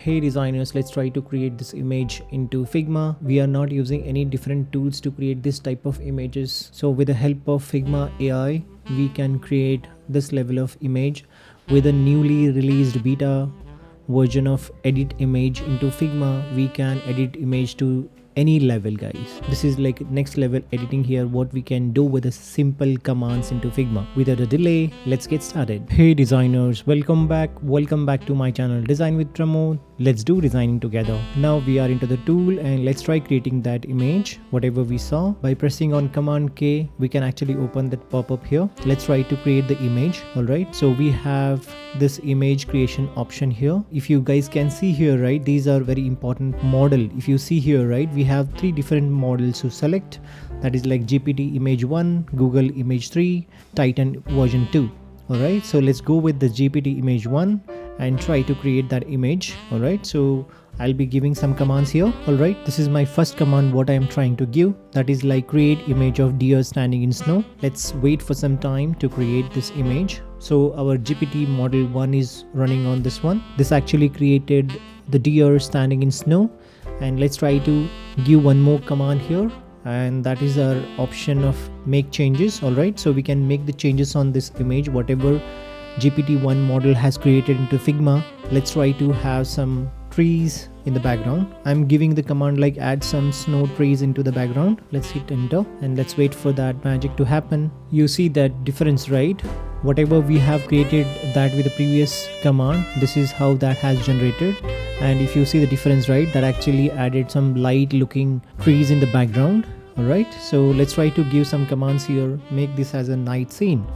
Hey designers, let's try to create this image into Figma. We are not using any different tools to create this type of images. So with the help of Figma AI, we can create this level of image with a newly released beta version of edit image into Figma. We can edit image to any level, guys. This is like next level editing here, what we can do with a simple commands into Figma. Without a delay, let's get started. Hey designers, welcome back to my channel Design with Pramod. Let's do designing together. Now we are into the tool and let's try creating that image whatever we saw. By pressing on Command K, we can actually open that pop-up here. Let's try to create the image. All right, so we have this image creation option here. If you guys can see here, right, these are very important model. If you see here, right, we have three different models to select. That is like GPT image 1, Google image 3, Titan version 2. All right, so let's go with the GPT image 1 and try to create that image. All right, so I'll be giving some commands here. All right, this is my first command what I am trying to give, that is like create image of deer standing in snow. Let's wait for some time to create this image. So our GPT model 1 is running on this one. This actually created the deer standing in snow, and let's try to give one more command here, and that is our option of make changes. All right, so we can make the changes on this image whatever GPT-1 model has created into Figma. Let's try to have some trees in the background. I'm giving the command like add some snow trees into the background. Let's hit enter and let's wait for that magic to happen. You see that difference, right? Whatever we have created that with the previous command, this is how that has generated. And if you see the difference, right, that actually added some light looking trees in the background. All right, so let's try to give some commands here. Make this as a night scene.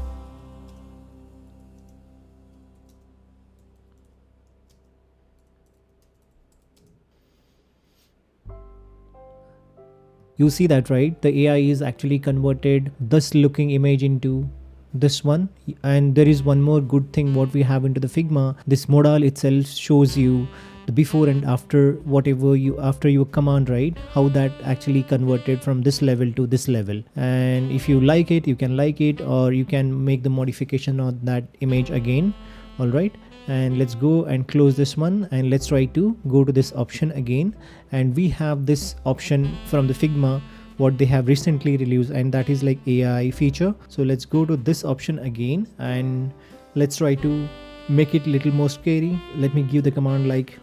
You see that, right? The AI is actually converted this looking image into this one. And there is one more good thing what we have into the Figma. This modal itself shows you the before and after, whatever you after your command, right, how that actually converted from this level to this level. And if you like it, you can like it, or you can make the modification on that image again. All right, and let's go and close this one, and let's try to go to this option again. And we have this option from the Figma what they have recently released, and that is like AI feature. So let's go to this option again and let's try to make it a little more scary. Let me give the command like,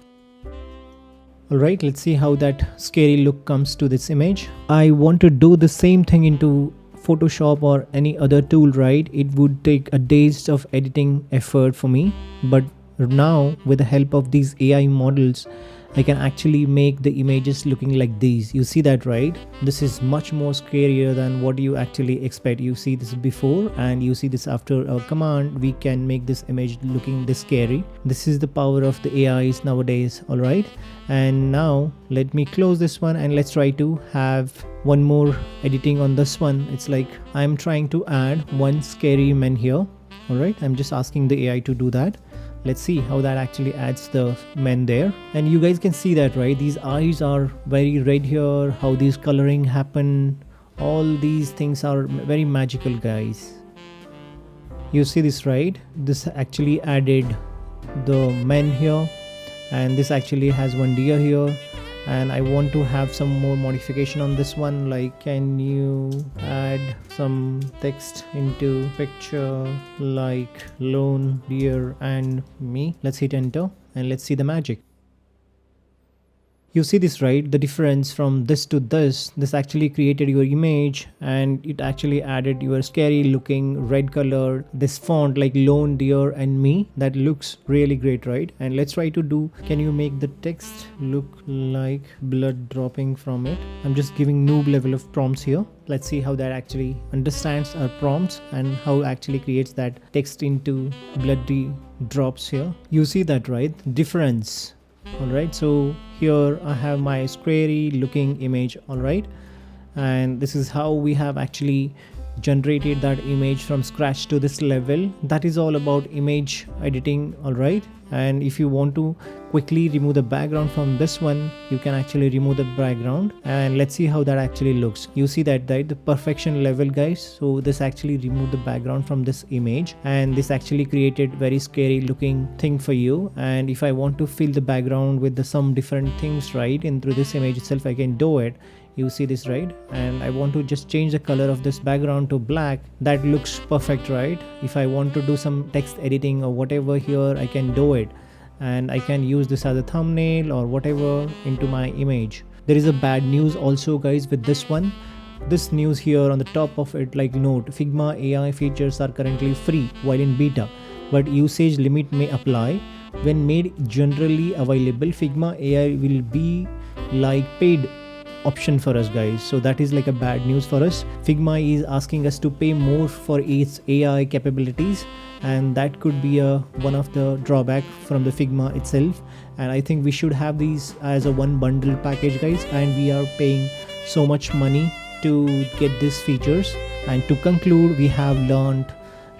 all right, let's see how that scary look comes to this image. I want to do the same thing into Photoshop or any other tool, right? It would take a days of editing effort for me, but now with the help of these AI models, I can actually make the images looking like these. You see that, right? This is much more scarier than what you actually expect. You see this before and you see this after a command. We can make this image looking this scary. This is the power of the AIs nowadays. All right, and now let me close this one and let's try to have one more editing on this one. It's like I'm trying to add one scary man here. All right, I'm just asking the AI to do that. Let's see how that actually adds the men there. And you guys can see that, right? These eyes are very red here, how these coloring happen. All these things are very magical, guys. You see this, right? This actually added the men here, and this actually has one deer here. And I want to have some more modification on this one, like can you add some text into picture like lone deer and me. Let's hit enter and let's see the magic. You see this, right? The difference from this to this actually created your image, and it actually added your scary looking red color, this font like lone deer and me. That looks really great, right? And let's try to do, can you make the text look like blood dropping from it? I'm just giving noob level of prompts here. Let's see how that actually understands our prompts and how actually creates that text into bloody drops here. You see that, right? Difference. All right, so here I have my scary looking image. All right, and this is how we have actually generated that image from scratch to this level. That is all about image editing, all right. And if you want to quickly remove the background from this one, you can actually remove the background, and let's see how that actually looks. You see that, right? The perfection level, guys. So this actually removed the background from this image, and this actually created very scary looking thing for you. And if I want to fill the background with some different things, right, in through this image itself, I can do it. You see this, right? And I want to just change the color of this background to black. That looks perfect, right? If I want to do some text editing or whatever here, I can do it, and I can use this as a thumbnail or whatever into my image. There is a bad news also, guys, with this one. This news here on the top of it, like, note, Figma AI features are currently free while in beta, but usage limit may apply. When made generally available, Figma AI will be like paid option for us, guys. So that is like a bad news for us. Figma is asking us to pay more for its AI capabilities, and that could be one of the drawback from the Figma itself. And I think we should have these as a one bundle package, guys, and we are paying so much money to get these features. And to conclude, we have learned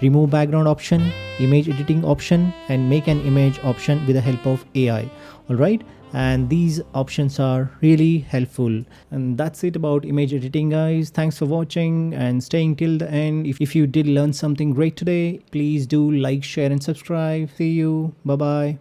remove background option, image editing option, and make an image option with the help of AI. All right, and these options are really helpful. And that's it about image editing, guys. Thanks for watching and staying till the end. If you did learn something great today, please do like, share, and subscribe. See you. Bye bye.